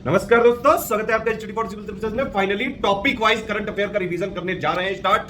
नमस्कार दोस्तों, स्वागत है आपका इंस्टीट्यूट फॉर सिविल सर्विसेज में। Finally topic wise current affair का रिवीजन करने जा रहे हैं स्टार्ट।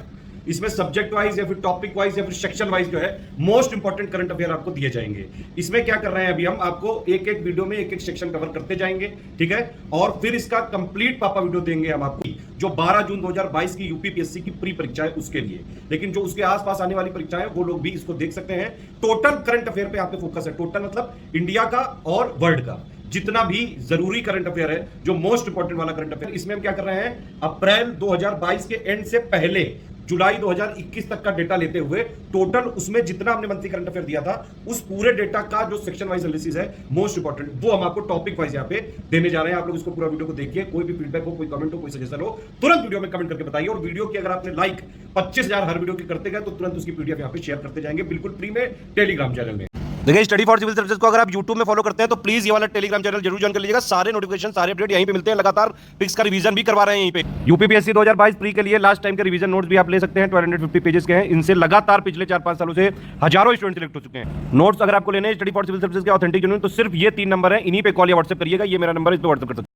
इसमें सब्जेक्ट वाइज या फिर टॉपिक वाइज या फिर सेक्शन वाइज जो है मोस्ट इंपॉर्टेंट करंट अफेयर आपको दिए जाएंगे। इसमें क्या कर रहे हैं, अभी हम आपको एक एक वीडियो में एक एक सेक्शन कवर करते जाएंगे, ठीक है। और फिर इसका कंप्लीट पापा वीडियो देंगे हम आपको, जो 12 जून 2022 की यूपीपीएससी की प्री परीक्षा है उसके लिए। लेकिन जो उसके आसपास आने वाली परीक्षाएं वो लोग भी इसको देख सकते हैं। टोटल करंट अफेयर पे आपके फोकस है, टोटल मतलब इंडिया का और वर्ल्ड का जितना भी जरूरी करंट अफेयर है, जो मोस्ट इंपॉर्टेंट वाला करंट अफेयर, इसमें हम क्या कर रहे हैं, अप्रैल 2022 के एंड से पहले जुलाई 2021 तक का डेटा लेते हुए टोटल उसमें जितना हमने मंथली करंट अफेयर दिया था उस पूरे डेटा का जो सेक्शन वाइज एनालिसिस है मोस्ट इंपॉर्टेंट, वो हम आपको टॉपिक वाइज यहां पे देने जा रहे हैं। आप लोग इसको पूरा वीडियो को देखिए, कोई भी फीडबैक हो, कोई कमेंट हो, कोई सजेशन हो, तुरंत वीडियो में कमेंट करके बताइए। और वीडियो की अगर आपने लाइक 25,000 हर वीडियो की करते गए तो तुरंत उसकी पीडीएफ यहां पे शेयर करते जाएंगे, बिल्कुल फ्री में टेलीग्राम चैनल में। देखिए, स्टडी फॉर सिविल सर्विसेज को अगर आप YouTube में फॉलो करते हैं तो प्लीज ये वाला टेलीग्राम चैनल जरूर ज्वाइन कर लीजिएगा। सारे नोटिफिकेशन, सारे अपडेट यहीं पे मिलते हैं। लगातार फिक्स का रिवीजन भी करवा रहे हैं यहीं पे। यूपीपीएससी 2022 प्री के लिए लास्ट टाइम के रिवीजन नोट्स भी आप ले सकते हैं, 1250 पेजेस के हैं। इनसे लगातार पिछले 4-5 सालों से हजारों स्टूडेंट सिलेक्ट हो चुके हैं। नोट्स अगर आपको लेने हैं स्टडी फॉर सिविल सर्विसेज के ऑथेंटिक जेन्युइन, तो सिर्फ ये 3 नंबर है, इन्हीं पे कॉल या व्हाट्सएप करिएगा। ये मेरा नंबर है, इस पे व्हाट्सएप कर सकते हैं।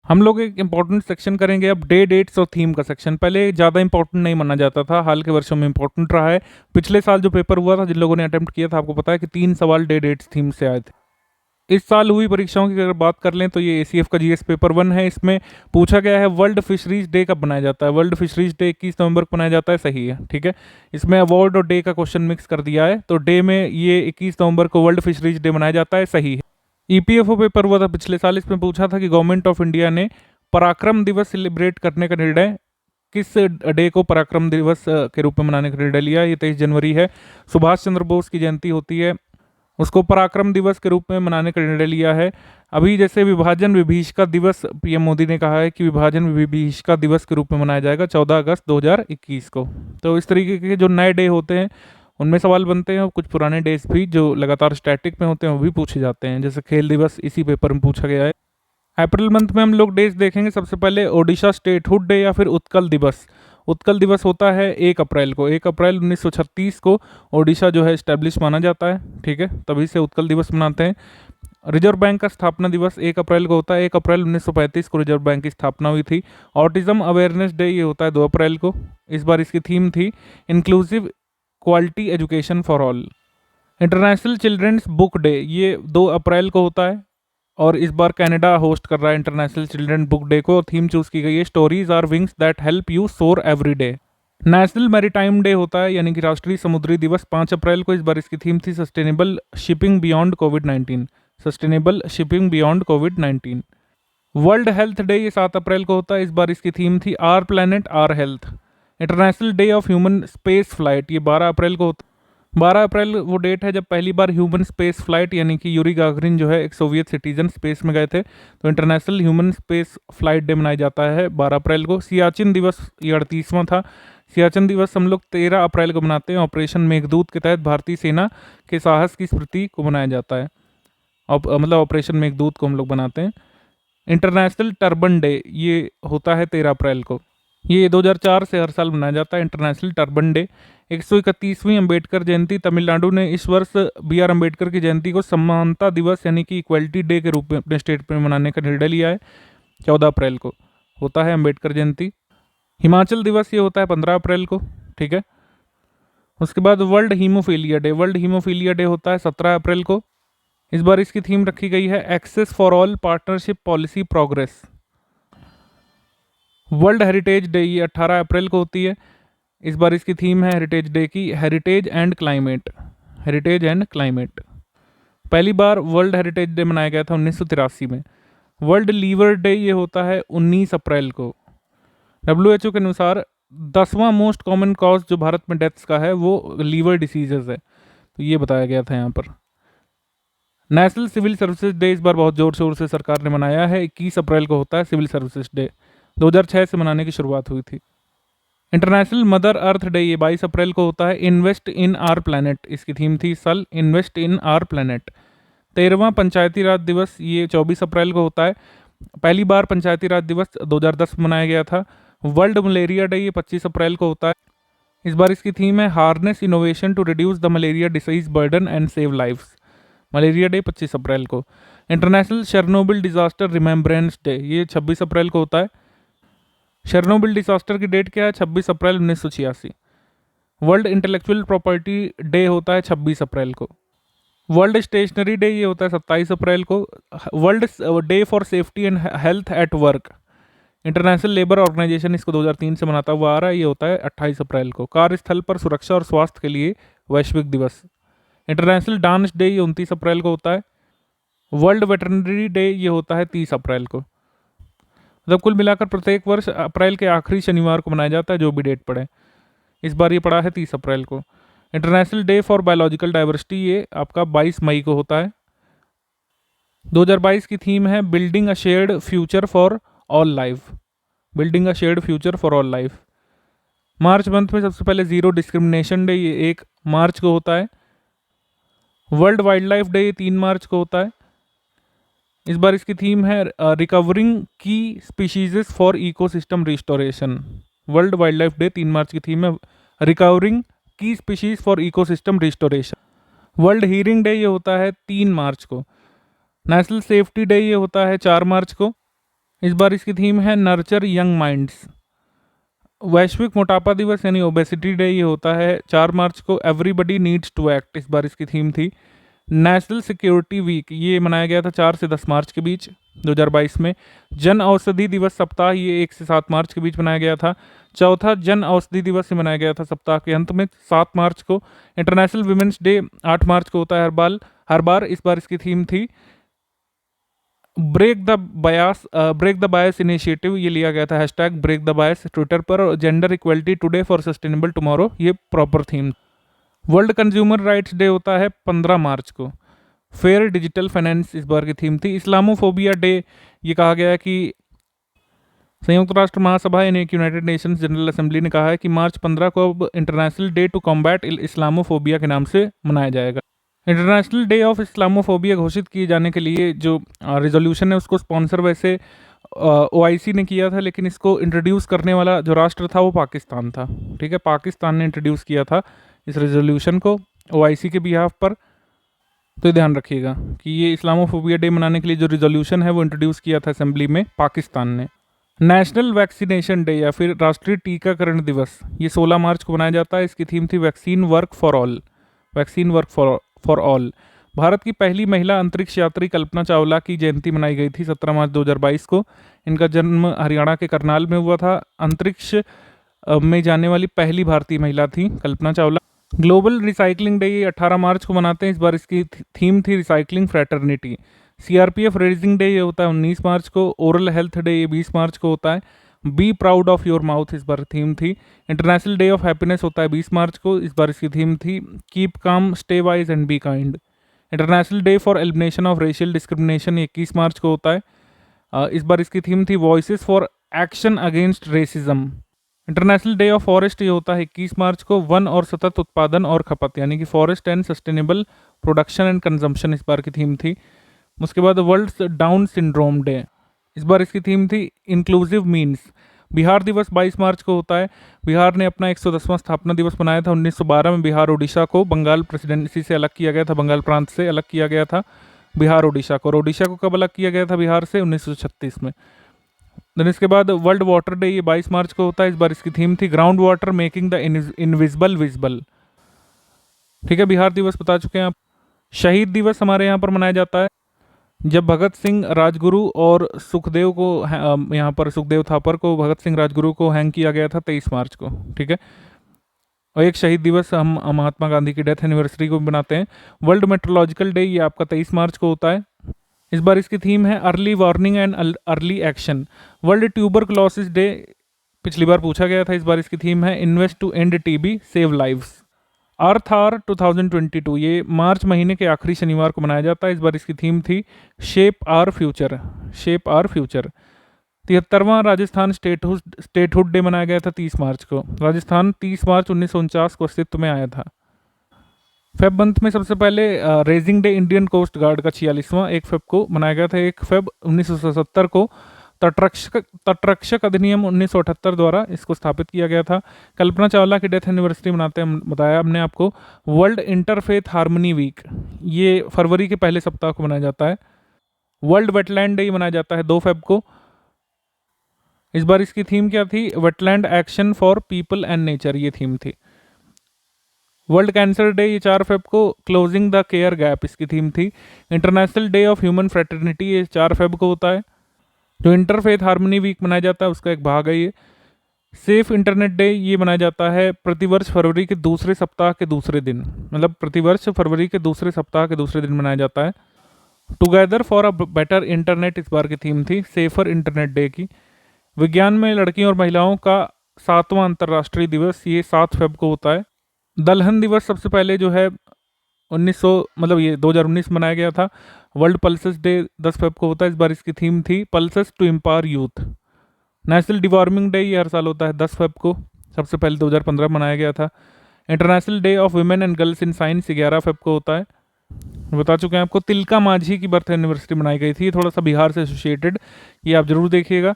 हम लोग एक इंपॉर्टेंट सेक्शन करेंगे अब, डे डेट्स और थीम का सेक्शन। पहले ज़्यादा इंपॉर्टेंट नहीं माना जाता था, हाल के वर्षों में इंपॉर्टेंट रहा है। पिछले साल जो पेपर हुआ था, जिन लोगों ने अटेम्प्ट किया था, आपको पता है कि 3 सवाल डे डेट्स थीम से आए थे। इस साल हुई परीक्षाओं की अगर बात कर लें तो ये एसीएफ का जीएस पेपर 1 है। इसमें पूछा गया है वर्ल्ड फिशरीज डे कब बनाया जाता है। वर्ल्ड फिशरीज डे 21 नवंबर को मनाया जाता है, सही है, ठीक है। इसमें अवार्ड और डे का क्वेश्चन मिक्स कर दिया है, तो डे में ये 21 नवंबर को वर्ल्ड फिशरीज डे मनाया जाता है, सही है। ईपीएफओ पेपर हुआ था पिछले साल, इसमें पूछा था कि गवर्नमेंट ऑफ इंडिया ने पराक्रम दिवस सेलिब्रेट करने का निर्णय किस डे को पराक्रम दिवस के रूप में मनाने का निर्णय लिया। ये 23 जनवरी है, सुभाष चंद्र बोस की जयंती होती है, उसको पराक्रम दिवस के रूप में मनाने का निर्णय लिया है। अभी जैसे विभाजन विभीषिका दिवस पीएम मोदी ने कहा है कि विभाजन विभीषिका दिवस के रूप में मनाया जाएगा 14 अगस्त 2021 को। तो इस तरीके के जो नए डे होते हैं उनमें सवाल बनते हैं, और कुछ पुराने डेज भी जो लगातार स्टैटिक में होते हैं वो भी पूछे जाते हैं। जैसे खेल दिवस इसी पेपर में पूछा गया है। अप्रैल मंथ में हम लोग डेज देखेंगे। सबसे पहले ओडिशा स्टेटहुड डे या फिर उत्कल दिवस। उत्कल दिवस होता है 1 अप्रैल को। 1 अप्रैल 1936 को ओडिशा जो है इस्टेब्लिश माना जाता है, ठीक है, तभी से उत्कल दिवस मनाते हैं। रिजर्व बैंक का स्थापना दिवस 1 अप्रैल को होता है। 1 अप्रैल 1935 को रिजर्व बैंक की स्थापना हुई थी। ऑटिज्म अवेयरनेस डे ये होता है 2 अप्रैल को। इस बार इसकी थीम थी inclusive quality education for all. International children's book day ये 2 अप्रैल को होता है, और इस बार कनाडा होस्ट कर रहा है इंटरनेशनल चिल्ड्रन बुक डे को। थीम चूज की गई है stories are wings that help you soar every day. National maritime day होता है, यानी कि राष्ट्रीय समुद्री दिवस 5 अप्रैल को। इस बार इसकी थीम थी सस्टेनेबल शिपिंग बियॉन्ड कोविड-19। सस्टेनेबल शिपिंग बियॉन्ड कोविड-19। वर्ल्ड हेल्थ डे ये 7 अप्रैल को होता है। इस बार इसकी थीम थी our planet our health. International day of human space flight ये 12 अप्रैल को होता है। 12 अप्रैल वो डेट है जब पहली बार ह्यूमन स्पेस फ्लाइट यानी कि यूरी गागरिन जो है एक सोवियत सिटीजन स्पेस में गए थे। तो international human space flight day मनाया जाता है 12 अप्रैल को। सियाचिन दिवस ये 38वां था। सियाचिन दिवस हम लोग 13 अप्रैल को मनाते हैं। ऑपरेशन मेघदूत के तहत भारतीय सेना के साहस की स्मृति को मनाया जाता है, मतलब ऑपरेशन मेघदूत को हम लोग बनाते हैं। इंटरनेशनल टर्बन डे ये होता है 13 अप्रैल को। ये 2004 से हर साल मनाया जाता है इंटरनेशनल टर्बन डे। 131वीं अम्बेडकर जयंती। तमिलनाडु ने इस वर्ष BR अम्बेडकर की जयंती को समानता दिवस यानी कि इक्वलिटी डे के रूप में अपने स्टेट में मनाने का निर्णय लिया है। 14 अप्रैल को होता है अम्बेडकर जयंती। हिमाचल दिवस ये होता है 15 अप्रैल को, ठीक है। उसके बाद world haemophilia day. World haemophilia day होता है 17 अप्रैल को। इस बार इसकी थीम रखी गई है access for all partnership policy progress. World heritage day ये 18 अप्रैल को होती है। इस बार इसकी थीम है हेरिटेज डे की heritage and climate. Heritage and climate. पहली बार वर्ल्ड हेरिटेज डे मनाया गया था 1983 में। वर्ल्ड लीवर डे ये होता है 19 अप्रैल को। WHO के अनुसार 10वां मोस्ट कॉमन कॉज जो भारत में डेथ्स का है वो लीवर डिसीजेज है, तो ये बताया गया था यहाँ पर। नेशनल सिविल सर्विसेज डे इस बार बहुत जोर शोर से सरकार ने मनाया है। 21 अप्रैल को होता है सिविल सर्विसेज डे। 2006 से मनाने की शुरुआत हुई थी। इंटरनेशनल मदर अर्थ डे ये 22 अप्रैल को होता है। इन्वेस्ट इन आर प्लैनेट इसकी थीम थी इस साल, इन्वेस्ट इन आर प्लैनेट। 13वां पंचायती राज दिवस ये 24 अप्रैल को होता है। पहली बार पंचायती राज दिवस 2010 में मनाया गया था। वर्ल्ड मलेरिया डे ये 25 अप्रैल को होता है। इस बार इसकी थीम है harness innovation to reduce the malaria disease burden and save lives. Malaria day 25 अप्रैल को। International Chernobyl disaster remembrance day, ये 26 अप्रैल को होता है। शर्नोबिल डिजास्टर की डेट क्या है? 26 अप्रैल 1986। वर्ल्ड इंटेलेक्चुअल प्रॉपर्टी डे होता है 26 अप्रैल को। वर्ल्ड स्टेशनरी डे ये होता है 27 अप्रैल को। World day for safety and health at work, international labour organisation इसको 2003 से मनाता हुआ आ रहा है, ये होता है 28 अप्रैल को। कार्यस्थल पर सुरक्षा और स्वास्थ्य के लिए वैश्विक दिवस। इंटरनेशनल डांस डे ये 29 अप्रैल को होता है। वर्ल्ड वेटरनरी डे ये होता है 30 अप्रैल को। मतलब कुल मिलाकर प्रत्येक वर्ष अप्रैल के आखिरी शनिवार को मनाया जाता है, जो भी डेट पड़े। इस बार ये पड़ा है 30 अप्रैल को। International day for biological diversity ये आपका 22 मई को होता है। 2022 की थीम है building a shared future for all life, building a shared future for all life. March month में सबसे पहले जीरो डिस्क्रिमिनेशन डे ये 1 मार्च को होता है। वर्ल्ड वाइल्ड लाइफ डे ये 3 मार्च को होता है। इस बार इसकी थीम है रिकवरिंग की species for ecosystem restoration. World wild life day 3 मार्च की थीम है रिकवरिंग की species for ecosystem restoration. World hearing day ये होता है 3 मार्च को। नेशनल सेफ्टी डे ये होता है 4 मार्च को। इस बार इसकी थीम है नर्चर यंग माइंड्स। वैश्विक मोटापा दिवस यानी ओबेसिटी डे ये होता है 4 मार्च को। एवरीबडी नीड्स टू एक्ट इस बार इसकी थीम थी। नेशनल सिक्योरिटी वीक ये मनाया गया था 4 से 10 मार्च के बीच 2022 में। जन औषधि दिवस सप्ताह ये 1 से 7 मार्च के बीच मनाया गया था। चौथा जन औषधि दिवस से मनाया गया था सप्ताह के अंत में 7 मार्च को। इंटरनेशनल वुमेन्स डे 8 मार्च को होता है हर बार। इस बार इसकी थीम थी ब्रेक द बायस इनिशिएटिव, ये लिया गया था hashtag break the bias Twitter पर। और gender equality today for sustainable tomorrow ये proper theme. World consumer rights day होता है 15 मार्च को। फेयर डिजिटल फाइनेंस इस बार की थीम थी। इस्लामोफोबिया डे ये कहा गया है कि संयुक्त राष्ट्र महासभा यानी यूनाइटेड नेशंस जनरल असेंबली ने कहा है कि मार्च 15 को अब international day to combat Islamophobia के नाम से मनाया जाएगा। इंटरनेशनल डे ऑफ इस्लामोफोबिया घोषित किए जाने के लिए जो रेजोल्यूशन है उसको स्पॉन्सर वैसे OIC ने किया था, लेकिन इसको इंट्रोड्यूस करने वाला जो राष्ट्र था वो पाकिस्तान था। ठीक है, पाकिस्तान ने इंट्रोड्यूस किया था इस रेजोल्यूशन को OIC के बिहाफ पर। तो ध्यान रखिएगा कि ये इस्लामोफोबिया डे मनाने के लिए जो रिजोल्यूशन है वो इंट्रोड्यूस किया था असेंबली में पाकिस्तान ने। नेशनल वैक्सीनेशन डे या फिर राष्ट्रीय टीकाकरण दिवस ये 16 मार्च को मनाया जाता है। इसकी थीम थी vaccine work for all, vaccine work for all. Bharat की पहली महिला अंतरिक्ष यात्री कल्पना चावला की जयंती मनाई गई थी 17 मार्च 2022 को। इनका जन्म हरियाणा के करनाल में हुआ था। अंतरिक्ष में जाने वाली पहली भारतीय महिला थी Kalpana Chawla. Global recycling day ये 18 मार्च को मनाते हैं। इस बार इसकी थीम थी recycling fraternity. CRPF raising day ये होता है 19 मार्च को। ओरल हेल्थ डे ये 20 मार्च को होता है। Be proud of your mouth इस बार थीम थी। इंटरनेशनल डे ऑफ हैप्पीनेस होता है 20 मार्च को। इस बार इसकी थीम थी keep calm stay wise and be kind. International day for elimination of racial discrimination 21 मार्च को होता है। इस बार इसकी थीम थी voices for action against racism. International day of forest ये होता है 21 मार्च को। वन और सतत उत्पादन और खपत यानी कि forest and sustainable production and consumption इस बार की थीम थी। उसके बाद वर्ल्ड डाउन सिंड्रोम डे, इस बार इसकी थीम थी इंक्लूसिव मीन्स। बिहार दिवस 22 मार्च को होता है। बिहार ने अपना 110वां स्थापना दिवस मनाया था। 1912 में बिहार ओडिशा को बंगाल प्रेसिडेंसी से अलग किया गया था, बंगाल प्रांत से अलग किया गया था बिहार ओडिशा को। और ओडिशा को कब अलग किया गया था बिहार से? 1936 में। देन इसके बाद वर्ल्ड वाटर डे ये 22 मार्च को होता है। इस बार इसकी थीम थी ground water making the invisible visible. ठीक है, बिहार दिवस बता चुके हैं आप। शहीद दिवस हमारे यहाँ पर मनाया जाता है जब भगत सिंह राजगुरु और सुखदेव को यहाँ पर सुखदेव थापर को भगत सिंह राजगुरु को हैंग किया गया था 23 मार्च को। ठीक है, और एक शहीद दिवस हम महात्मा गांधी की डेथ एनिवर्सरी को भी बनाते हैं। वर्ल्ड मेट्रोलॉजिकल डे ये आपका 23 मार्च को होता है। इस बार इसकी थीम है early warning and early action. World tuberculosis day पिछली बार पूछा गया था। इस बार इसकी थीम है invest to end TB save lives. Earth hour 2022 ये मार्च महीने के आखिरी शनिवार को मनाया जाता है। इस बार इसकी थीम थी shape our future, shape our future. 73वां राजस्थान स्टेटहुड डे मनाया गया था 30 मार्च को। राजस्थान 30 मार्च 1949 को अस्तित्व में आया था। फेब मंथ में सबसे पहले raising day Indian coast guard का 46वां 1 फेब को मनाया गया था। 1 फेब 1977 को तटरक्षक अधिनियम 1978 द्वारा इसको स्थापित किया गया था। कल्पना चावला की डेथ एनिवर्सरी मनाते हैं, बताया हमने आपको। वर्ल्ड इंटरफेथ हार्मनी वीक ये फरवरी के पहले सप्ताह को मनाया जाता है। वर्ल्ड वेटलैंड डे मनाया जाता है 2 फेब को। इस बार इसकी थीम क्या थी? Wetland action for people and nature, ये थीम थी। वर्ल्ड कैंसर डे ये 4 फेब को, क्लोजिंग द केयर गैप इसकी थीम थी। International day of human fraternity ये 4 फेब को होता है। जो इंटरफेथ हार्मनी वीक मनाया जाता है उसका एक भाग है ये। सेफ इंटरनेट डे ये मनाया जाता है प्रतिवर्ष फरवरी के दूसरे सप्ताह के दूसरे दिन, मतलब प्रतिवर्ष फरवरी के दूसरे सप्ताह के दूसरे दिन मनाया जाता है। Together for a better internet इस बार की थीम थी, सेफर इंटरनेट डे की। विज्ञान में लड़कियों और महिलाओं का 7वां अंतर्राष्ट्रीय दिवस ये 7 फेब को होता है। दलहन दिवस सबसे पहले जो है 2019 मनाया गया था। वर्ल्ड पल्सेस डे 10 फेब को होता है। इस बार इसकी थीम थी pulses to empower youth. National deworming day ये हर साल होता है 10 फेब को, सबसे पहले 2015 मनाया गया था। International day of women and girls in science 11 Feb को होता है। बता चुके हैं आपको। तिलका मांझी की बर्थ एनिवर्सरी मनाई गई थी, थोड़ा सा बिहार से एसोसिएटेड, ये आप जरूर देखिएगा।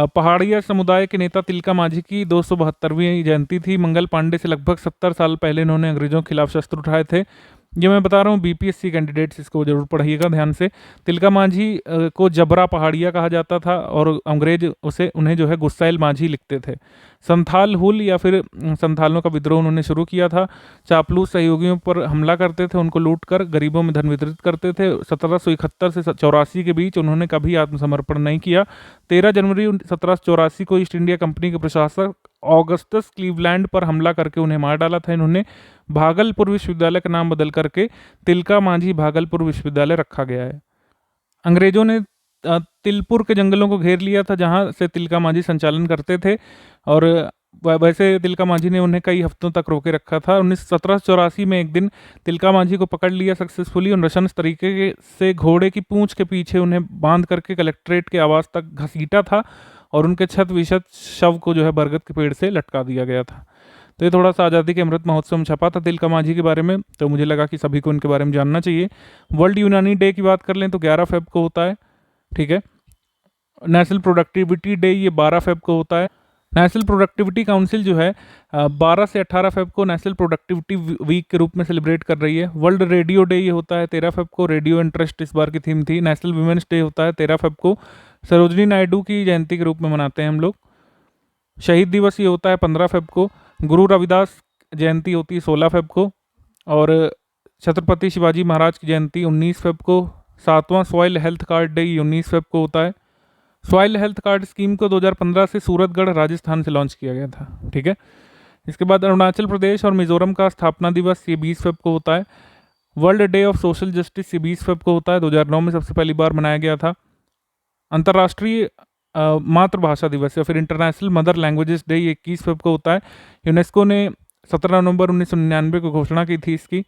पहाड़िया समुदाय के नेता तिलका मांझी की 272वीं जयंती थी। मंगल पांडे से लगभग 70 साल पहले इन्होंने अंग्रेजों के खिलाफ शस्त्र उठाए थे। ये मैं बता रहा हूँ बीपीएससी कैंडिडेट्स, इसको जरूर पढ़िएगा ध्यान से। तिलका मांझी को जबरा पहाड़िया कहा जाता था और अंग्रेज उन्हें जो है गुस्सैल मांझी लिखते थे। संथाल हुल या फिर संथालों का विद्रोह उन्होंने शुरू किया था। चापलूस सहयोगियों पर हमला करते थे, उनको लूट कर गरीबों में धन वितरित करते थे। 1771 से 84 के बीच उन्होंने कभी आत्मसमर्पण नहीं किया। 13 जनवरी 1784 को ईस्ट इंडिया कंपनी के प्रशासक ऑगस्टस क्लीवलैंड पर हमला करके उन्हें मार डाला था। इन्होंने भागलपुर विश्वविद्यालय का नाम बदल करके तिलका मांझी भागलपुर विश्वविद्यालय रखा गया है। अंग्रेजों ने तिलपुर के जंगलों को घेर लिया था जहां से तिलका मांझी संचालन करते थे, और वैसे तिलका मांझी ने उन्हें कई हफ्तों तक रोके रखा था। 1784 में एक दिन तिलका मांझी को पकड़ लिया सक्सेसफुली और नशंस तरीके से घोड़े की पूंछ के पीछे उन्हें बांध करके कलेक्ट्रेट के आवास तक घसीटा था और उनके छत विशत शव को जो है बरगद के पेड़ से लटका दिया गया था। तो ये थोड़ा सा आज़ादी के अमृत महोत्सव में छपा था तिलका मांझी के बारे में, तो मुझे लगा कि सभी को इनके बारे में जानना चाहिए। वर्ल्ड यूनानी डे की बात कर लें तो 11 फेब को होता है, ठीक है। नेशनल प्रोडक्टिविटी डे ये 12 फेब को होता है। नेशनल प्रोडक्टिविटी काउंसिल जो है 12 से 18 फेब को नेशनल प्रोडक्टिविटी वीक के रूप में सेलिब्रेट कर रही है। वर्ल्ड रेडियो डे ये होता है 13 फेब को, रेडियो इंटरेस्ट इस बार की थीम थी। नेशनल वुमेन्स डे होता है 13 फेब को, सरोजनी नायडू की जयंती के रूप में मनाते हैं हम लोग। शहीद दिवस ये होता है 15 फेब को। गुरु रविदास जयंती होती है 16 फेब को, और छत्रपति शिवाजी महाराज की जयंती 19 फेब को। 7वां soil health card day 19 Feb को होता है। सॉइल हेल्थ कार्ड स्कीम को 2015 से सूरतगढ़ राजस्थान से लॉन्च किया गया था, ठीक है। इसके बाद अरुणाचल प्रदेश और मिजोरम का स्थापना दिवस ये 20 फेब को होता है। World day of social justice ये 20 फेब को होता है, 2009 में सबसे पहली बार मनाया गया था। अंतर्राष्ट्रीय मातृभाषा दिवस या फिर इंटरनेशनल मदर लैंग्वेजेस डे ये 21 फेब को होता है। यूनेस्को ने 17 नवंबर 1999 को घोषणा की थी इसकी।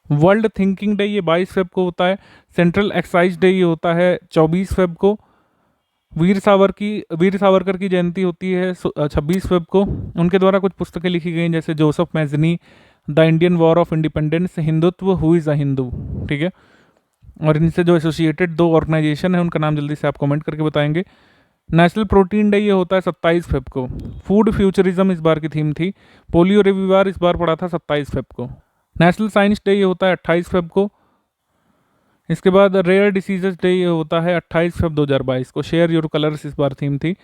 वर्ल्ड थिंकिंग डे ये 22 फेब को होता है। सेंट्रल एक्साइज डे ये होता है 24 फेब को। वीर सावरकर की जयंती होती है 26 फेब को। उनके द्वारा कुछ पुस्तकें लिखी गई जैसे Joseph Mazzini, the Indian war of independence, Hindutva, who is a Hindu, ठीक है। और इनसे जो एसोसिएटेड 2 ऑर्गेनाइजेशन है उनका नाम जल्दी से आप कमेंट करके बताएंगे। नेशनल प्रोटीन डे ये होता है 27 फेब को। फूड फ्यूचरिज्म इस बार की थीम थी। पोलियो रविवार इस बार पड़ा था 27 फेब को। नेशनल साइंस डे ये होता है 28 फेब को। इसके बाद रेयर डिसीजेस डे ये होता है 28 फेब 2022 को। शेयर योर कलर्स इस बार थीम थी।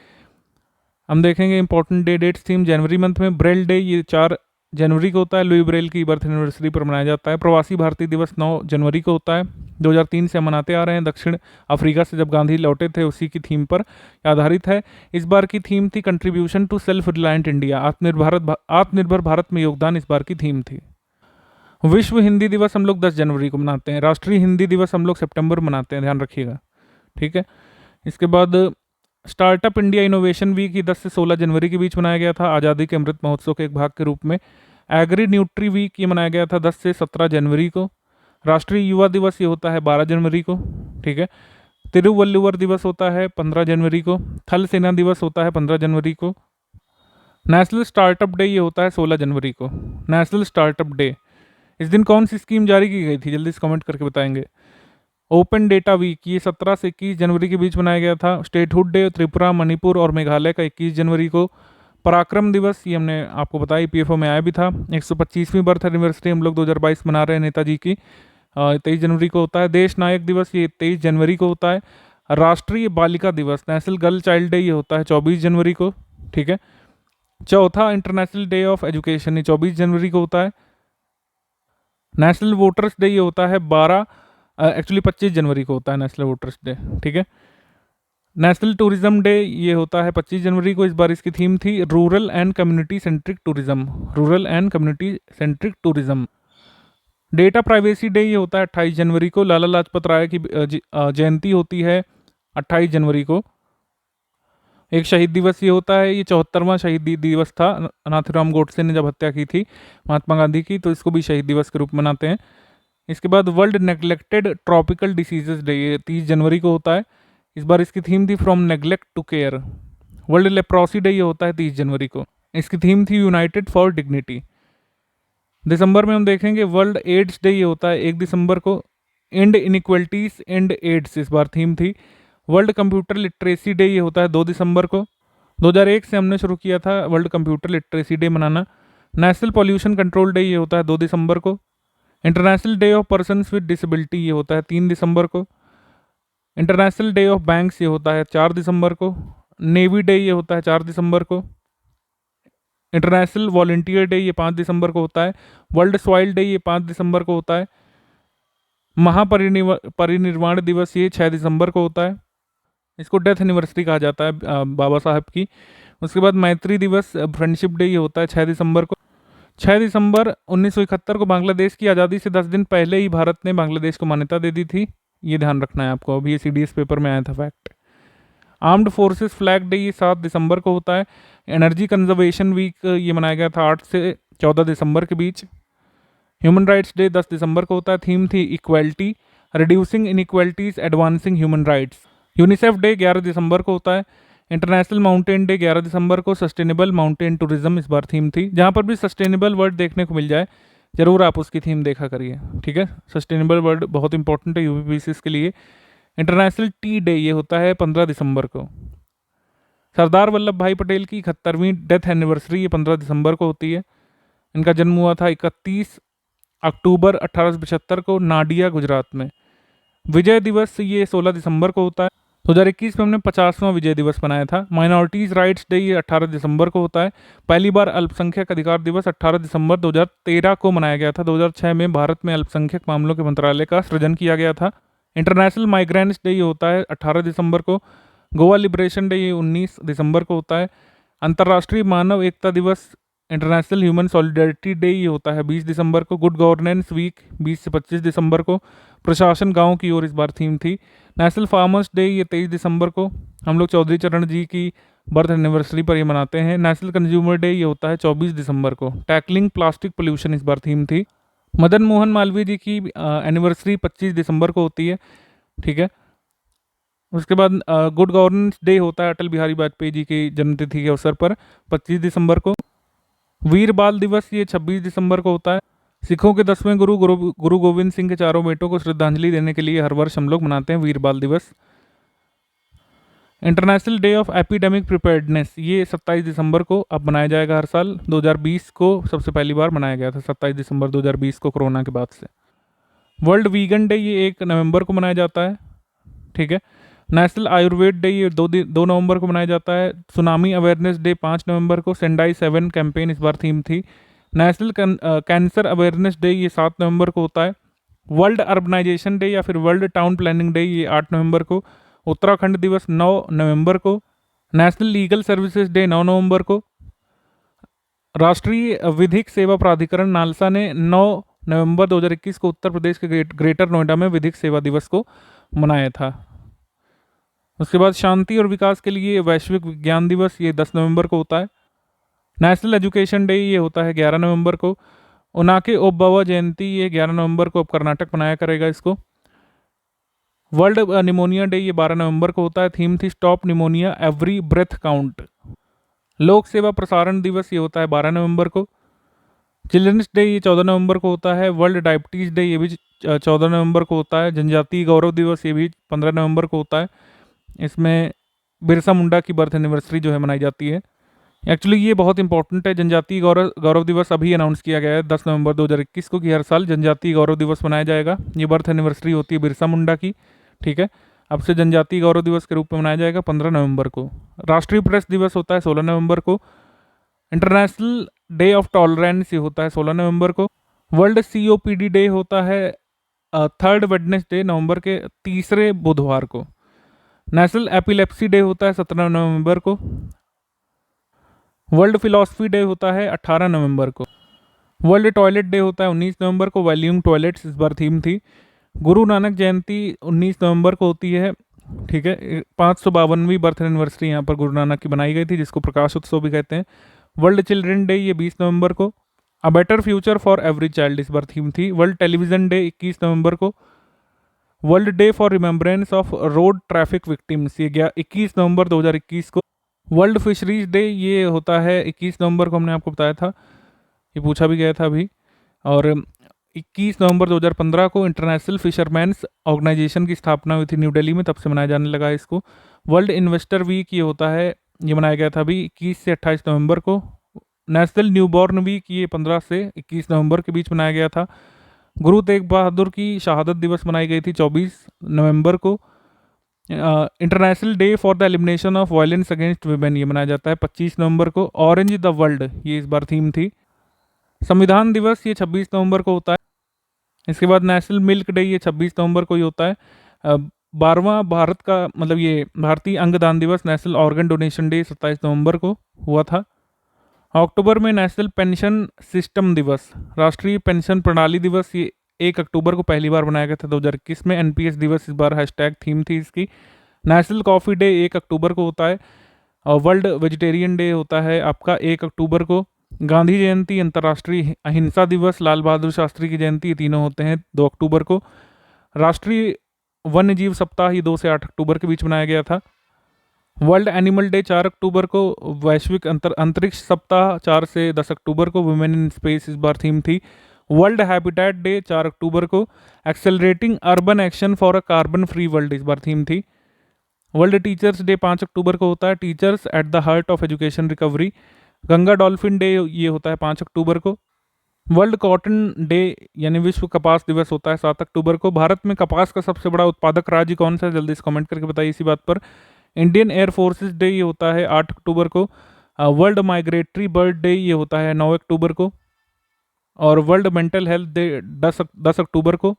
हम देखेंगे इंपॉर्टेंट डे डेट्स थीम जनवरी मंथ में। ब्रेल डे ये 4 जनवरी को होता है, लुई ब्रेल की बर्थ एनिवर्सरी पर मनाया जाता है। प्रवासी भारतीय दिवस 9 जनवरी को होता है, 2003 से मनाते आ रहे हैं। दक्षिण अफ्रीका से जब गांधी लौटे थे उसी की थीम पर आधारित है। इस बार की थीम थी contribution to self reliant India, Atmanirbhar Bharat में योगदान इस बार की थीम थी। विश्व हिंदी दिवस हम लोग 10 जनवरी को मनाते हैं। राष्ट्रीय हिंदी दिवस हम लोग सितंबर में मनाते हैं, ध्यान रखिएगा, ठीक है। इसके बाद स्टार्टअप इंडिया इनोवेशन वीक 10 से 16 जनवरी के बीच मनाया गया था, आज़ादी के अमृत महोत्सव के एक भाग के रूप में। एग्री न्यूट्री वीक ये मनाया गया था 10 से 17 जनवरी को। राष्ट्रीय युवा दिवस ये होता है 12 जनवरी को, ठीक है। तिरुवल्लुवर दिवस होता है 15 जनवरी को। थल सेना दिवस होता है 15 जनवरी को। नेशनल स्टार्टअप डे ये होता है 16 जनवरी को। नेशनल स्टार्टअप डे, इस दिन कौन सी स्कीम जारी की गई थी, जल्दी से कमेंट करके बताएंगे। ओपन डेटा वीक ये 17 से 21 जनवरी के बीच मनाया गया था। स्टेटहुड डे त्रिपुरा, मणिपुर और मेघालय का 21 जनवरी को। पराक्रम दिवस ये हमने आपको बताया, पीएफओ में आया भी था। 125वीं बर्थ एनिवर्सरी हम लोग 2022 मना रहे हैं नेताजी की। 23 जनवरी को होता है। देश नायक दिवस ये 23 जनवरी को होता है। राष्ट्रीय बालिका दिवस नेशनल गर्ल चाइल्ड डे ये होता है 24 जनवरी को, ठीक है। चौथा इंटरनेशनल डे ऑफ एजुकेशन ये 24 जनवरी को होता है। नेशनल वोटर्स डे ये होता है 25 जनवरी को होता है नेशनल वोटर्स डे, ठीक है। नेशनल टूरिज्म डे ये होता है 25 जनवरी को। इस बार इसकी थीम थी rural and community centric tourism, rural and community centric tourism. Data privacy day ये होता है 28 जनवरी को। लाला लाजपत राय की जयंती होती है 28 जनवरी को। एक शहीद दिवस ये होता है, ये 74वां शहीद दिवस था। नाथूराम गोडसे ने जब हत्या की थी महात्मा गांधी की, तो इसको भी शहीद दिवस के रूप में मनाते हैं। इसके बाद world neglected tropical diseases day ये 30 जनवरी को होता है। इस बार इसकी थीम थी from neglect to care. World leprosy day ये होता है 30 जनवरी को। इसकी थीम थी यूनाइटेड फॉर डिग्निटी। दिसंबर में हम देखेंगे वर्ल्ड एड्स डे ये होता है 1 दिसंबर को। एंड इनइक्वलिटीज एंड एड्स इस बार थीम थी। वर्ल्ड कंप्यूटर लिटरेसी डे ये होता है 2 दिसंबर को। 2001 से हमने शुरू किया था वर्ल्ड कंप्यूटर लिटरेसी डे मनाना। नेशनल पॉल्यूशन कंट्रोल डे ये होता है 2 दिसंबर को। International day of persons with disability ये होता है 3 दिसंबर को। इंटरनेशनल डे ऑफ बैंक्स ये होता है 4 दिसंबर को। नेवी डे ये होता है 4 दिसंबर को। इंटरनेशनल वॉलंटियर डे ये 5 दिसंबर को होता है। वर्ल्ड सॉइल डे ये 5 दिसंबर को होता है। महापरिनिर्वाण दिवस ये 6 दिसंबर को होता है। इसको डेथ एनिवर्सरी कहा जाता है बाबा साहब की। उसके बाद मैत्री दिवस फ्रेंडशिप डे ये होता है 6 दिसंबर को। 6 दिसंबर 1971 को बांग्लादेश की आज़ादी से 10 दिन पहले ही भारत ने बांग्लादेश को मान्यता दे दी थी। ये ध्यान रखना है आपको, अभी ये CDS पेपर में आया था fact. Armed forces flag day ये 7 दिसंबर को होता है। एनर्जी कंजर्वेशन वीक ये मनाया गया था 8 से 14 दिसंबर के बीच। ह्यूमन राइट्स डे 10 दिसंबर को होता है। थीम थी equality, reducing inequalities, advancing human rights. UNICEF day 11 दिसंबर को होता है। इंटरनेशनल माउंटेन डे 11 दिसंबर को। सस्टेनेबल माउंटेन टूरिज्म इस बार थीम थी। जहाँ पर भी सस्टेनेबल वर्ड देखने को मिल जाए जरूर आप उसकी थीम देखा करिए, ठीक है। सस्टेनेबल वर्ड बहुत इंपॉर्टेंट है UPSC के लिए। इंटरनेशनल टी डे ये होता है 15 दिसंबर को। सरदार वल्लभ भाई पटेल की 71वीं डेथ एनिवर्सरी ये 15 दिसंबर को होती है। इनका जन्म हुआ था 31 अक्टूबर 1875 को नाडिया, गुजरात में। विजय दिवस ये 16 दिसंबर को होता है। 2021 में हमने 50वां विजय दिवस मनाया था। माइनॉरिटीज़ राइट्स डे ये 18 दिसंबर को होता है। पहली बार अल्पसंख्यक अधिकार दिवस 18 दिसंबर 2013 को मनाया गया था। 2006 में भारत में अल्पसंख्यक मामलों के मंत्रालय का सृजन किया गया था। इंटरनेशनल माइग्रेंट्स डे ये होता है 18 दिसंबर को। गोवा लिबरेशन डे ये 19 दिसंबर को होता है। अंतर्राष्ट्रीय मानव एकता दिवस इंटरनेशनल ह्यूमन सॉलिडरिटी डे ये होता है 20 दिसंबर को। गुड गवर्नेंस वीक 20 से 25 दिसंबर को। प्रशासन गांव की ओर इस बार थीम थी। नेशनल फार्मर्स डे ये 23 दिसंबर को। हम लोग चौधरी चरण जी की बर्थ एनिवर्सरी पर ये मनाते हैं। नेशनल कंज्यूमर डे ये होता है 24 दिसंबर को। टैकलिंग प्लास्टिक पोल्यूशन इस बार थीम थी। मदन मोहन मालवीय जी की एनिवर्सरी 25 दिसंबर को होती है, ठीक है। उसके बाद गुड गवर्नेंस डे होता है अटल बिहारी वाजपेयी जी की जन्मतिथि के अवसर पर 25 दिसंबर को। वीर बाल दिवस ये 26 दिसंबर को होता है। सिखों के 10वें गुरु गोविंद सिंह के चारों बेटों को श्रद्धांजलि देने के लिए हर वर्ष हम लोग मनाते हैं वीर बाल दिवस। International day of epidemic preparedness ये 27 दिसंबर को अब मनाया जाएगा हर साल। 2020 को सबसे पहली बार मनाया गया था 27 दिसंबर 2020 को, कोरोना के बाद से। वर्ल्ड वीगन डे ये 1 नवंबर को मनाया जाता है, ठीक है। नेशनल आयुर्वेद डे ये 2 नवंबर को मनाया जाता है। सुनामी अवेयरनेस डे 5 नवंबर को। सेंडाई 7 कैंपेन इस बार थीम थी। नेशनल कैंसर अवेयरनेस डे ये 7 नवंबर को होता है। वर्ल्ड अर्बनाइजेशन डे या फिर वर्ल्ड टाउन प्लानिंग डे ये 8 नवंबर को। उत्तराखंड दिवस 9 नवंबर को। नेशनल लीगल सर्विसेज डे 9 नवंबर को। राष्ट्रीय विधिक सेवा प्राधिकरण नालसा ने 9 नवंबर 2021 को उत्तर प्रदेश के ग्रेटर नोएडा में विधिक सेवा दिवस को मनाया था। उसके बाद शांति और विकास के लिए वैश्विक विज्ञान दिवस ये 10 नवंबर को होता है। नेशनल एजुकेशन डे ये होता है 11 नवंबर को। उनाके ओबव्वा जयंती ये 11 नवंबर को अब कर्नाटक मनाया करेगा इसको। वर्ल्ड निमोनिया डे ये 12 नवंबर को होता है। थीम थी stop pneumonia every breath count. लोक सेवा प्रसारण दिवस ये होता है 12 नवंबर को। चिल्ड्रंस डे ये 14 नवंबर को होता है। वर्ल्ड डायबिटीज़ डे ये भी 14 नवंबर को होता है। जनजातीय गौरव दिवस ये भी 15 नवंबर को होता है। इसमें बिरसा मुंडा की बर्थ एनिवर्सरी जो है मनाई जाती है। एक्चुअली ये बहुत इंपॉर्टेंट है। जनजातीय गौरव गौरव दिवस अभी अनाउंस किया गया है 10 नवंबर 2021 को, कि हर साल जनजातीय गौरव दिवस मनाया जाएगा। ये बर्थ एनिवर्सरी होती है बिरसा मुंडा की, ठीक है। अब से जनजातीय गौरव दिवस के रूप में मनाया जाएगा 15 नवंबर को। राष्ट्रीय प्रेस दिवस होता है 16 नवंबर को। इंटरनेशनल डे ऑफ टॉलरेंस ये होता है 16 नवंबर को। वर्ल्ड COPD डे होता है 3rd वेडनेसडे नवंबर के तीसरे बुधवार को। नेशनल एपिलेप्सी डे होता है 17 नवंबर को। वर्ल्ड फिलॉसफी डे होता है 18 नवंबर को। वर्ल्ड टॉयलेट डे होता है 19 नवंबर को। वॉल्यूम टॉयलेट्स इस बार थीम थी। गुरु नानक जयंती 19 नवंबर को होती है, ठीक है। 552वीं बर्थ एनिवर्सरी यहाँ पर गुरु नानक की बनाई गई थी, जिसको प्रकाश उत्सव भी कहते हैं। वर्ल्ड चिल्ड्रन डे ये 20 नवंबर को। A better future for every child इस बार थीम थी। वर्ल्ड टेलीविजन डे 21 नवंबर को। World day for remembrance of road traffic victims ये गया 21 नवंबर 2021 को। वर्ल्ड फिशरीज डे ये होता है 21 नवंबर को, हमने आपको बताया था, ये पूछा भी गया था अभी। और 21 नवंबर 2015 को इंटरनेशनल फिशरमैन्स ऑर्गेनाइजेशन की स्थापना हुई थी न्यू दिल्ली में, तब से मनाया जाने लगा है इसको। वर्ल्ड इन्वेस्टर वीक ये होता है, ये मनाया गया था अभी 21 से 28 नवंबर को। नेशनल न्यूबॉर्न वीक ये 15 से 21 नवंबर के बीच मनाया गया था। गुरु तेग बहादुर की शहादत दिवस मनाई गई थी 24 नवंबर को। International day for the elimination of violence against women ये मनाया जाता है 25 नवंबर को। ऑरेंज द वर्ल्ड ये इस बार थीम थी। संविधान दिवस ये 26 नवंबर को होता है। इसके बाद नेशनल मिल्क डे ये 26 नवंबर को ही होता है। 12वां भारत का मतलब ये भारतीय अंगदान दिवस नेशनल ऑर्गन डोनेशन डे 27 नवंबर को हुआ था। अक्टूबर में नेशनल पेंशन सिस्टम दिवस, राष्ट्रीय पेंशन प्रणाली दिवस ये 1 अक्टूबर को पहली बार बनाया गया था 2021 में। NPS दिवस इस बार हैशटैग थीम थी इसकी। नेशनल कॉफ़ी डे 1 अक्टूबर को होता है। और वर्ल्ड वेजिटेरियन डे होता है आपका 1 अक्टूबर को। गांधी जयंती, अंतर्राष्ट्रीय अहिंसा दिवस, लाल बहादुर शास्त्री की जयंती, ये तीनों होते हैं 2 अक्टूबर को। राष्ट्रीय वन्य जीव सप्ताह ये 2 से 8 अक्टूबर के बीच मनाया गया था। वर्ल्ड एनिमल डे 4 अक्टूबर को। वैश्विक अंतरिक्ष सप्ताह 4 से 10 अक्टूबर को। वुमेन इन स्पेस इस बार थीम थी। वर्ल्ड हैबिटेट डे 4 अक्टूबर को। Accelerating urban action for a carbon free world इस बार थीम थी। वर्ल्ड टीचर्स डे 5 अक्टूबर को होता है। Teachers at the heart of education recovery. Ganga dolphin day ये होता है 5 अक्टूबर को। वर्ल्ड कॉटन डे यानी विश्व कपास दिवस होता है 7 अक्टूबर को। भारत में कपास का सबसे बड़ा उत्पादक राज्य कौन सा है, जल्दी से कमेंट करके बताइए इसी बात पर। इंडियन एयर फोर्सेस डे ये होता है 8 अक्टूबर को। वर्ल्ड माइग्रेटरी बर्ड डे ये होता है 9 अक्टूबर को। और वर्ल्ड मेंटल हेल्थ डे 10 अक्टूबर को।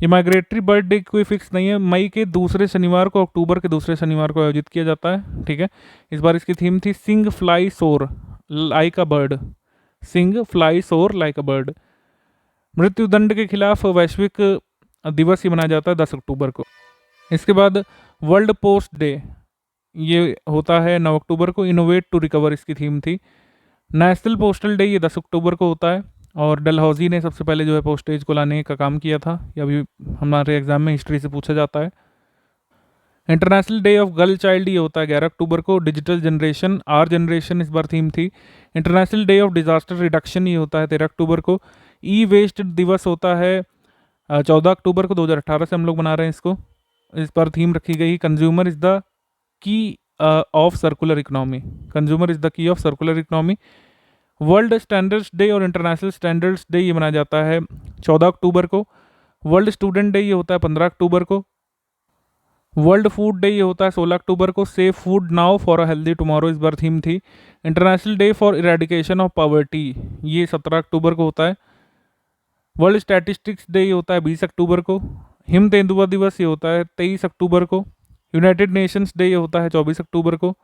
ये माइग्रेटरी बर्ड डे कोई फिक्स नहीं है, मई के दूसरे शनिवार को, अक्टूबर के दूसरे शनिवार को आयोजित किया जाता है, ठीक है। इस बार इसकी थीम थी sing fly soar like a bird. Sing fly soar like a bird. मृत्युदंड के खिलाफ वैश्विक दिवस ही मनाया जाता है 10 अक्टूबर को। इसके बाद वर्ल्ड पोस्ट डे ये होता है 9 अक्टूबर को। इनोवेट टू रिकवर इसकी थीम थी। नेशनल पोस्टल डे ये 10 अक्टूबर को होता है। और डलहौजी ने सबसे पहले जो है पोस्टेज को लाने का काम किया था, ये अभी हमारे एग्जाम में हिस्ट्री से पूछा जाता है। International day of girl child ये होता है 11 अक्टूबर को। डिजिटल जनरेशन आर जनरेशन इस बार थीम थी। International day of disaster reduction ये होता है 13 अक्टूबर को। ई वेस्ट दिवस होता है 14 अक्टूबर को। 2018 से हम लोग मना रहे हैं इसको। इस पर थीम रखी गई consumer is the key of circular economy. Consumer is the key of circular economy. World standards day और इंटरनेशनल स्टैंडर्ड्स डे ये मनाया जाता है 14 अक्टूबर को। वर्ल्ड स्टूडेंट डे ये होता है 15 अक्टूबर को। वर्ल्ड फूड डे ये होता है 16 अक्टूबर को। Safe food now for a healthy tomorrow इस बार थीम थी। International day for eradication of poverty ये 17 अक्टूबर को होता है। वर्ल्ड स्टैटिस्टिक्स डे ये होता है 20 अक्टूबर को। हिम तेंदुआ दिवस ये होता है 23 अक्टूबर को। यूनाइटेड नेशंस डे ये होता है 24 अक्टूबर को।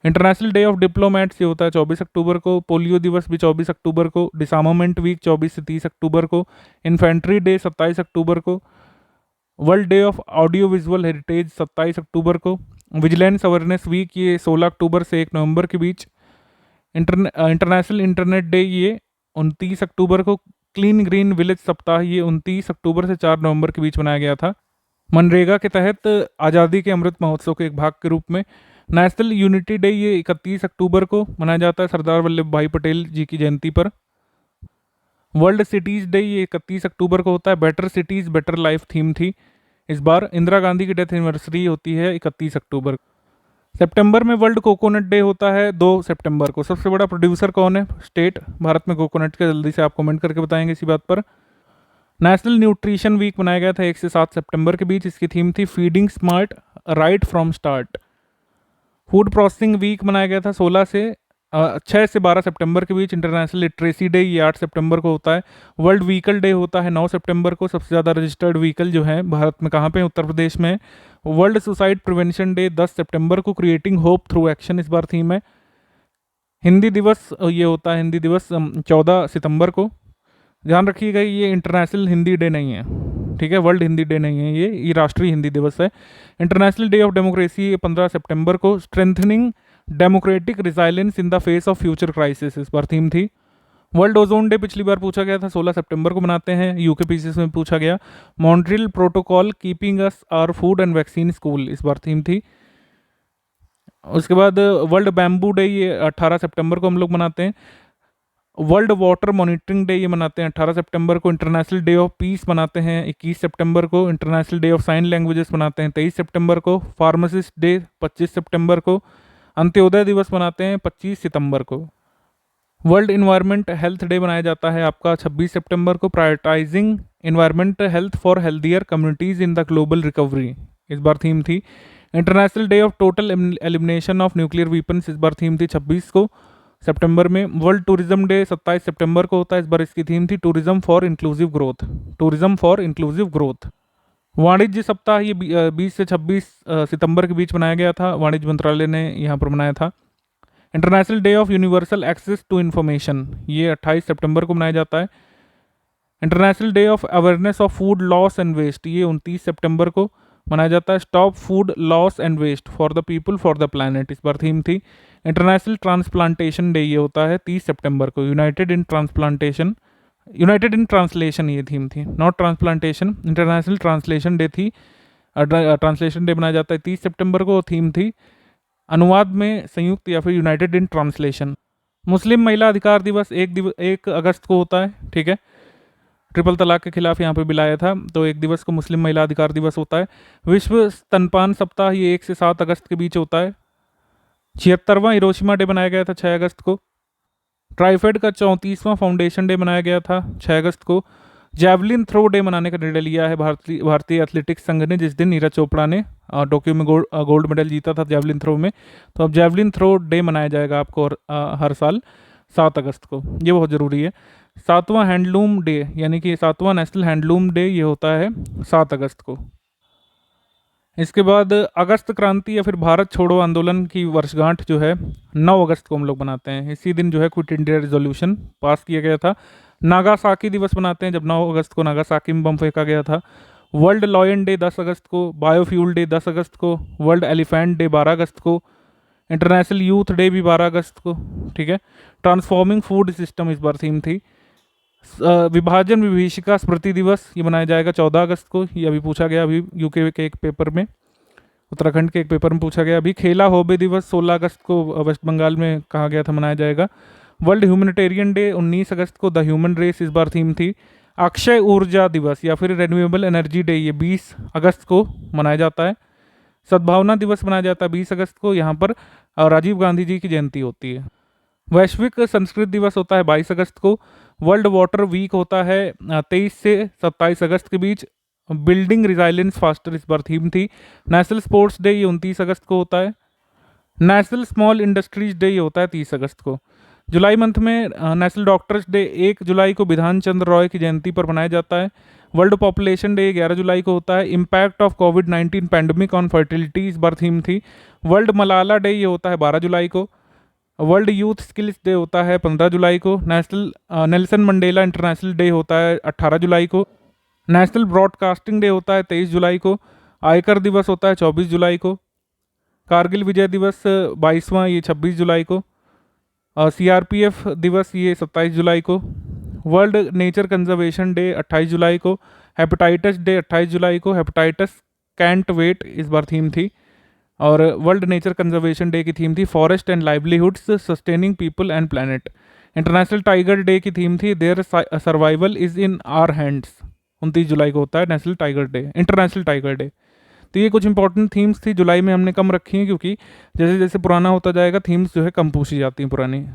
इंटरनेशनल डे ऑफ डिप्लोमेट्स ये होता है 24 अक्टूबर को। पोलियो दिवस भी 24 अक्टूबर को। डिसआर्मामेंट वीक 24 से 30 अक्टूबर को। इन्फेंट्री डे 27 अक्टूबर को। World day of audio visual heritage 27 अक्टूबर को। विजिलेंस अवेयरनेस वीक ये 16 अक्टूबर से 1 नवंबर के बीच। इंटरनेशनल इंटरनेट डे ये 29 अक्टूबर को। क्लीन ग्रीन विलेज सप्ताह ये 29 अक्टूबर से 4 नवंबर के बीच मनाया गया था मनरेगा के तहत आज़ादी के अमृत महोत्सव के एक भाग के रूप में। नेशनल यूनिटी डे ये 31 अक्टूबर को मनाया जाता है सरदार वल्लभ भाई पटेल जी की जयंती पर। वर्ल्ड सिटीज़ डे ये 31 अक्टूबर को होता है। Better cities better life theme थी इस बार। इंदिरा गांधी की डेथ एनिवर्सरी होती है 31 अक्टूबर। सितंबर में वर्ल्ड कोकोनट डे होता है 2 सितंबर को। सबसे बड़ा प्रोड्यूसर कौन है स्टेट भारत में कोकोनट के, जल्दी से आप कमेंट करके बताएंगे इसी बात पर। नेशनल न्यूट्रिशन वीक मनाया गया था 1 से 7 सितंबर के बीच। इसकी थीम थी feeding smart right from start. Food processing week मनाया गया था 6 से 12 सितंबर के बीच। इंटरनेशनल लिटरेसी डे ये 8 सितंबर को होता है। वर्ल्ड व्हीकल डे होता है 9 सितंबर को। सबसे ज़्यादा रजिस्टर्ड व्हीकल जो है भारत में कहाँ पे, उत्तर प्रदेश में। वर्ल्ड सुसाइड प्रिवेंशन डे 10 सितंबर को। क्रिएटिंग होप थ्रू एक्शन इस बार थीम है। हिंदी दिवस ये होता है, हिंदी दिवस 14 सितंबर को। ध्यान रखिएगा ये इंटरनेशनल हिंदी डे नहीं है, ठीक है, वर्ल्ड हिंदी डे नहीं है, ये राष्ट्रीय हिंदी दिवस है। इंटरनेशनल डे ऑफ डेमोक्रेसी 15 सितंबर को। Strengthening democratic resilience in the face of future crisis इस बार थीम थी। वर्ल्ड ओजोन डे पिछली बार पूछा गया था 16 सितंबर को मनाते हैं, यूके पीसीएस में पूछा गया। Montreal protocol keeping us our food and vaccine school इस बार थीम थी। उसके बाद वर्ल्ड बैम्बू डे ये 18 सितंबर को हम लोग मनाते हैं। वर्ल्ड वाटर मॉनिटरिंग डे ये मनाते हैं 18 सितंबर को। इंटरनेशनल डे ऑफ पीस मनाते हैं 21 सितंबर को। International day of sine languages मनाते हैं 23 सितंबर को। फार्मासिस्ट डे 25 सितंबर को। अंत्योदय दिवस मनाते हैं 25 सितंबर को। वर्ल्ड इन्वायरमेंट हेल्थ डे मनाया जाता है आपका 26 सितंबर को। Prioritising environment health for healthier communities in the global recovery इस बार थीम थी। International day of total elimination of nuclear weapons इस बार थीम थी 26 को सितंबर में। वर्ल्ड टूरिज्म डे 27 सितंबर को होता है, इस बार इसकी थीम थी tourism for inclusive growth, tourism for inclusive growth. वाणिज्य सप्ताह ये 20 से 26 सितंबर के बीच मनाया गया था, वाणिज्य मंत्रालय ने यहाँ पर मनाया था। International day of universal access to information ये 28 सितंबर को मनाया जाता है। International day of awareness of food loss and waste ये 29 सितंबर को मनाया जाता है। Stop food loss and waste for the people for the planet इस बार थीम थी। इंटरनेशनल ट्रांसप्लांटेशन डे ये होता है 30 सितंबर को। यूनाइटेड इन ट्रांसलेशन ये थीम थी, not transplantation, international translation day थी। ट्रांसलेशन डे मनाया जाता है 30 सितंबर को। थीम थी अनुवाद में संयुक्त या फिर यूनाइटेड इन ट्रांसलेशन। मुस्लिम महिला अधिकार दिवस 1 अगस्त को होता है, ठीक है। ट्रिपल तलाक के खिलाफ यहाँ पे बिल आया था, तो 1 दिवस को मुस्लिम महिला अधिकार दिवस होता है। विश्व स्तनपान सप्ताह ये 1 से 7 अगस्त के बीच होता है। 76वां हिरोशिमा डे मनाया गया था 6 अगस्त को। ट्राइफेड का 34वां फाउंडेशन डे मनाया गया था 6 अगस्त को। जैवलिन थ्रो डे मनाने का निर्णय लिया है भारतीय एथलेटिक्स संघ ने, जिस दिन नीरज चोपड़ा ने टोक्यो में गोल्ड मेडल जीता था जैवलिन थ्रो में। तो अब जैवलिन थ्रो डे मनाया जाएगा आपको हर साल 7 अगस्त को, ये बहुत ज़रूरी है। 7वां हैंडलूम डे यानी कि 7वां नेशनल हैंडलूम डे ये होता है 7 अगस्त को। इसके बाद अगस्त क्रांति या फिर भारत छोड़ो आंदोलन की वर्षगांठ जो है 9 अगस्त को हम लोग मनाते हैं। इसी दिन जो है क्विट इंडिया रेजोल्यूशन पास किया गया था। नागासाकी दिवस मनाते हैं जब 9 अगस्त को नागासाकी में बम फेंका गया था। वर्ल्ड लॉयन डे 10 अगस्त को। बायोफ्यूल डे 10 अगस्त को। वर्ल्ड एलिफेंट डे 12 अगस्त को। इंटरनेशनल यूथ डे भी 12 अगस्त को, ठीक है। ट्रांसफॉर्मिंग फूड सिस्टम इस बार थीम थी। विभाजन विभीषिका स्मृति दिवस ये मनाया जाएगा 14 अगस्त को। ये अभी पूछा गया, अभी यूके के एक पेपर में, उत्तराखंड के एक पेपर में पूछा गया। अभी खेला होबे दिवस 16 अगस्त को वेस्ट बंगाल में कहा गया था मनाया जाएगा। वर्ल्ड ह्यूमैनिटेरियन डे 19 अगस्त को। द ह्यूमन रेस इस बार थीम थी। अक्षय ऊर्जा दिवस या फिर रिन्यूएबल एनर्जी डे ये 20 अगस्त को मनाया जाता है। सद्भावना दिवस मनाया जाता है 20 अगस्त को, यहाँ पर राजीव गांधी जी की जयंती होती है। वैश्विक संस्कृत दिवस होता है 22 अगस्त को। वर्ल्ड वाटर वीक होता है 23 से 27 अगस्त के बीच। बिल्डिंग रिजाइलेंस फास्टर इस बार थीम थी। नेशनल स्पोर्ट्स डे ये 29 अगस्त को होता है। नेशनल स्मॉल इंडस्ट्रीज डे ये होता है 30 अगस्त को। जुलाई मंथ में नेशनल डॉक्टर्स डे 1 जुलाई को विधान चंद्र रॉय की जयंती पर मनाया जाता है। वर्ल्ड पॉपुलेशन डे 11 जुलाई को होता है। Impact of covid pandemic on fertility इस बार थीम थी। वर्ल्ड मलाला डे ये होता है 12 जुलाई को। वर्ल्ड यूथ स्किल्स डे होता है 15 जुलाई को। National Nelson Mandela international day होता है 18 जुलाई को। नेशनल ब्रॉडकास्टिंग डे होता है 23 जुलाई को। आयकर दिवस होता है 24 जुलाई को। कारगिल विजय दिवस 22वां ये 26 जुलाई को। CRPF दिवस ये 27 जुलाई को। वर्ल्ड नेचर कंजर्वेशन डे 28 जुलाई को। हेपेटाइटिस डे 28 जुलाई को। हेपेटाइटिस कैंट वेट इस बार थीम थी। और वर्ल्ड नेचर कंजर्वेशन डे की थीम थी forest and livelihoods sustaining people and planet. International tiger day की थीम थी their survival is in our hands, 29 जुलाई को होता है national tiger day, international tiger day. तो ये कुछ इंपॉर्टेंट थीम्स थी। जुलाई में हमने कम रखी हैं क्योंकि जैसे जैसे पुराना होता जाएगा थीम्स जो है कम पूछी जाती हैं पुरानी।